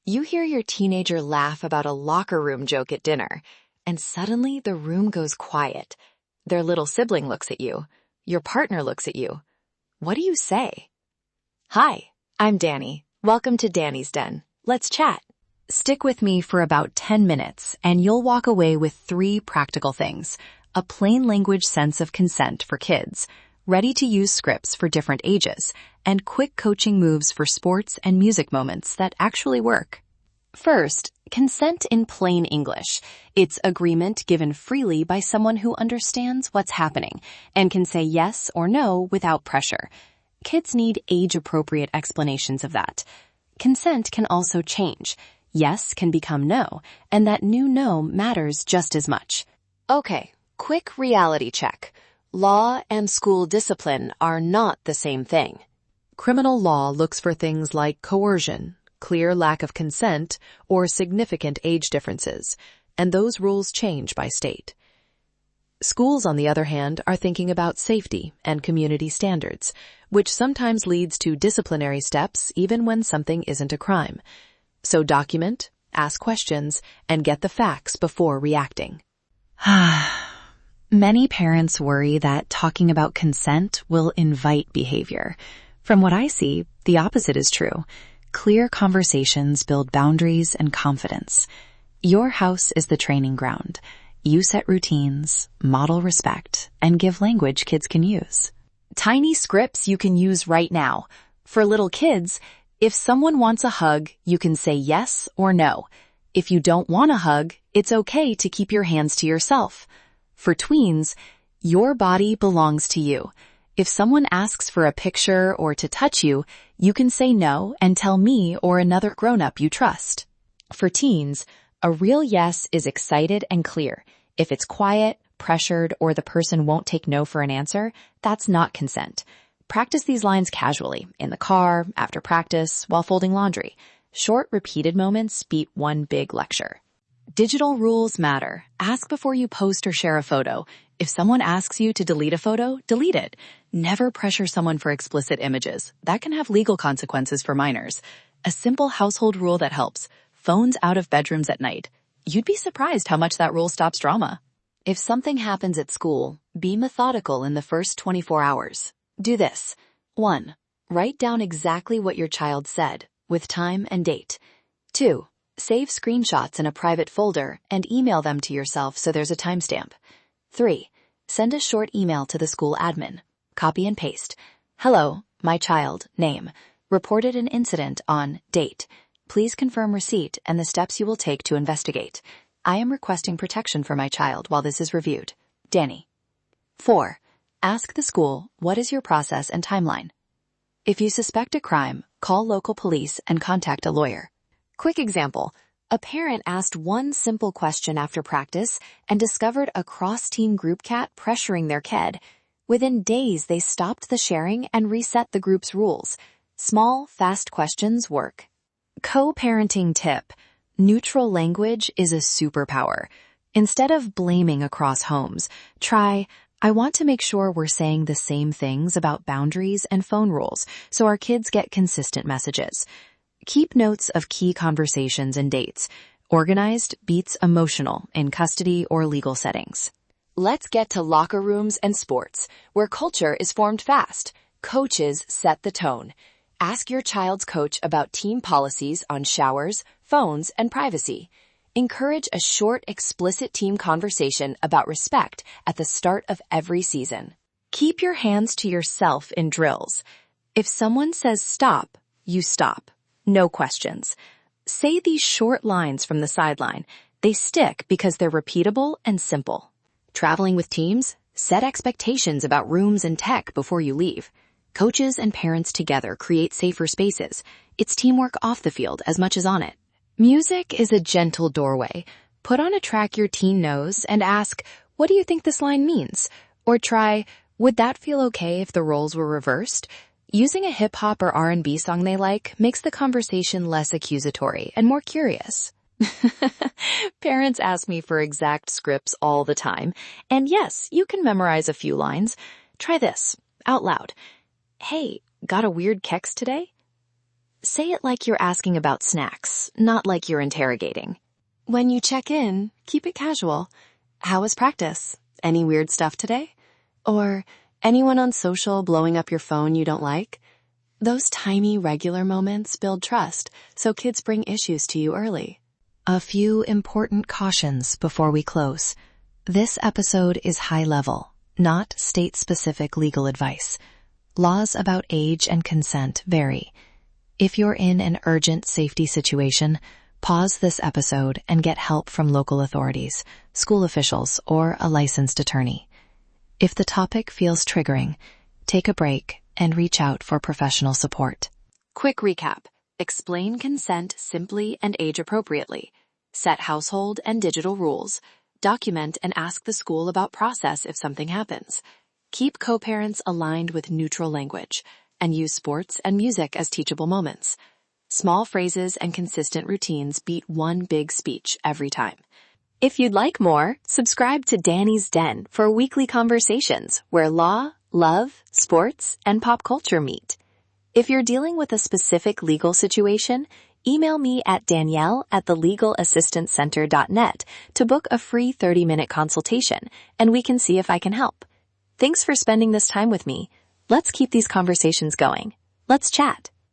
You hear your teenager laugh about a locker room joke at dinner, and suddenly the room goes quiet. Their little sibling looks at you. Your partner looks at you. What do you say? Hi, I'm Danny. Welcome to Danny's Den. Let's chat. Stick with me for about 10 minutes, and you'll walk away with 3 practical things. A plain language sense of consent for kids, ready-to-use scripts for different ages, and quick coaching moves for sports and music moments that actually work. First, consent in plain English. It's agreement given freely by someone who understands what's happening and can say yes or no without pressure. Kids need age-appropriate explanations of that. Consent can also change. Yes can become no, and that new no matters just as much. Okay, quick reality check. Law and school discipline are not the same thing. Criminal law looks for things like coercion, clear lack of consent, or significant age differences, and those rules change by state. Schools, on the other hand, are thinking about safety and community standards, which sometimes leads to disciplinary steps even when something isn't a crime. So document, ask questions, and get the facts before reacting. Many parents worry that talking about consent will invite behavior. From what I see, the opposite is true. Clear conversations build boundaries and confidence. Your house is the training ground. You set routines, model respect, and give language kids can use. Tiny scripts you can use right now. For little kids, if someone wants a hug, you can say yes or no. If you don't want a hug, it's okay to keep your hands to yourself. For tweens, your body belongs to you. If someone asks for a picture or to touch you, you can say no and tell me or another grown-up you trust. For teens, a real yes is excited and clear. If it's quiet, pressured, or the person won't take no for an answer, that's not consent. Practice these lines casually, in the car, after practice, while folding laundry. Short, repeated moments beat one big lecture. Digital rules matter. Ask before you post or share a photo. If someone asks you to delete a photo, delete it. Never pressure someone for explicit images. That can have legal consequences for minors. A simple household rule that helps. Phones out of bedrooms at night. You'd be surprised how much that rule stops drama. If something happens at school, be methodical in the first 24 hours. Do this. 1. Write down exactly what your child said, with time and date. 2. Save screenshots in a private folder and email them to yourself so there's a timestamp. 3. Send a short email to the school admin. Copy and paste. Hello, my child, name. Reported an incident on date. Please confirm receipt and the steps you will take to investigate. I am requesting protection for my child while this is reviewed. Danny. 4. Ask the school, what is your process and timeline? If you suspect a crime, call local police and contact a lawyer. Quick example. A parent asked one simple question after practice and discovered a cross-team group cat pressuring their kid. Within days, they stopped the sharing and reset the group's rules. Small, fast questions work. Co-parenting tip. Neutral language is a superpower. Instead of blaming across homes, try, I want to make sure we're saying the same things about boundaries and phone rules so our kids get consistent messages. Keep notes of key conversations and dates. Organized beats emotional in custody or legal settings. Let's get to locker rooms and sports, where culture is formed fast. Coaches set the tone. Ask your child's coach about team policies on showers, phones, and privacy. Encourage a short, explicit team conversation about respect at the start of every season. Keep your hands to yourself in drills. If someone says stop, you stop. No questions. Say these short lines from the sideline. They stick because they're repeatable and simple. Traveling with teams? Set expectations about rooms and tech before you leave. Coaches and parents together create safer spaces. It's teamwork off the field as much as on it. Music is a gentle doorway. Put on a track your teen knows and ask, what do you think this line means? Or try, would that feel okay if the roles were reversed? Using a hip-hop or R&B song they like makes the conversation less accusatory and more curious. Parents ask me for exact scripts all the time. And yes, you can memorize a few lines. Try this, out loud. Hey, got a weird kex today? Say it like you're asking about snacks, not like you're interrogating. When you check in, keep it casual. How was practice? Any weird stuff today? Or anyone on social blowing up your phone you don't like? Those tiny regular moments build trust, so kids bring issues to you early. A few important cautions before we close. This episode is high level, not state-specific legal advice. Laws about age and consent vary. If you're in an urgent safety situation, pause this episode and get help from local authorities, school officials, or a licensed attorney. If the topic feels triggering, take a break and reach out for professional support. Quick recap. Explain consent simply and age-appropriately. Set household and digital rules. Document and ask the school about process if something happens. Keep co-parents aligned with neutral language, and use sports and music as teachable moments. Small phrases and consistent routines beat one big speech every time. If you'd like more, subscribe to Danny's Den for weekly conversations where law, love, sports, and pop culture meet. If you're dealing with a specific legal situation, email me at danielle@thelegalassistancecenter.net to book a free 30-minute consultation, and we can see if I can help. Thanks for spending this time with me. Let's keep these conversations going. Let's chat.